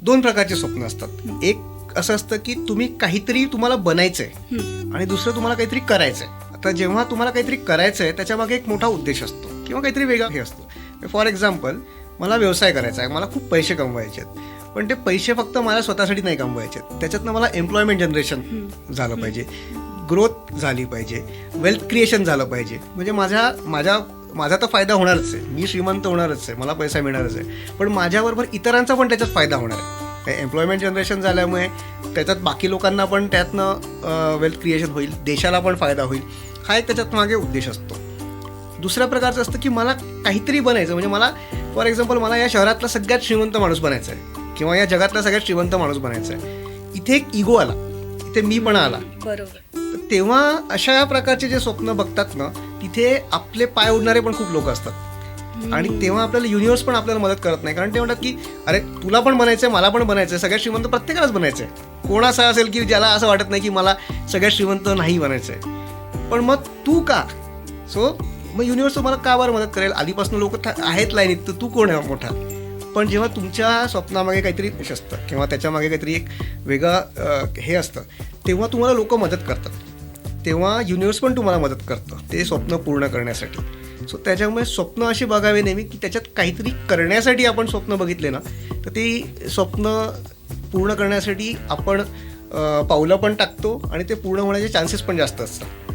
दोन प्रकारचे स्वप्न असतात. एक असं असतं की तुम्ही काहीतरी तुम्हाला बनायचंय आणि दुसरं तुम्हाला काहीतरी करायचंय. आता जेव्हा तुम्हाला काहीतरी करायचंय त्याच्यामागे एक मोठा उद्देश असतो किंवा काहीतरी वेगळा हे असतो. फॉर एक्झाम्पल, मला व्यवसाय करायचा आहे, मला खूप पैसे कमवायचे आहेत, पण ते पैसे फक्त मला स्वतःसाठी नाही कमवायचे आहेत, त्याच्यातनं मला एम्प्लॉयमेंट जनरेशन झालं पाहिजे, ग्रोथ झाली पाहिजे, वेल्थ क्रिएशन झालं पाहिजे. म्हणजे माझा तर फायदा होणारच आहे, मी श्रीमंत होणारच आहे, मला पैसा मिळणारच आहे, पण माझ्याबरोबर इतरांचा पण त्याच्यात फायदा होणार आहे. एम्प्लॉयमेंट जनरेशन झाल्यामुळे त्याच्यात बाकी लोकांना पण त्यातनं वेल्थ क्रिएशन होईल, देशाला पण फायदा होईल. हा एक त्याच्यात मागे उद्देश असतो. दुसऱ्या प्रकारचं असतं की मला काहीतरी बनायचं, म्हणजे मला फॉर एक्झाम्पल मला या शहरातला सगळ्यात श्रीमंत माणूस बनायचा आहे किंवा या जगातला सगळ्यात श्रीमंत माणूस बनायचा आहे. इथे एक इगो आला, इथे मीपणा आला. बरोबर. तर तेव्हा अशा प्रकारचे जे स्वप्न बघतात ना, तिथे आपले पाय उडणारे पण खूप लोक असतात आणि तेव्हा आपल्याला युनिव्हर्स पण आपल्याला मदत करत नाही. कारण ते म्हणतात की अरे तुला पण बनायचंय, मला पण बनायचंय, सगळ्यात श्रीमंत प्रत्येकालाच बनायचंय. कोण असा असेल की ज्याला असं वाटत नाही की मला सगळ्यात श्रीमंत नाही बनायचंय, पण मग तू का? सो मग युनिव्हर्स तुम्हाला का बरं मदत करेल? आधीपासून लोक आहेत लाईनीत, तर तू कोण आहे मोठा? पण जेव्हा तुमच्या स्वप्नामागे काहीतरी यश असतं किंवा त्याच्यामागे काहीतरी एक वेगळं हे असतं, तेव्हा तुम्हाला लोक मदत करतात, तेव्हा युनिव्हर्स पण तुम्हाला मदत करतं ते स्वप्न पूर्ण करण्यासाठी. सो त्याच्यामुळे स्वप्न अशी बघावे नेहमी की त्याच्यात काहीतरी करण्यासाठी आपण स्वप्न बघितले ना, तर ते स्वप्न पूर्ण करण्यासाठी आपण पावलं पण टाकतो आणि ते पूर्ण होण्याचे चान्सेस पण जास्त असतात.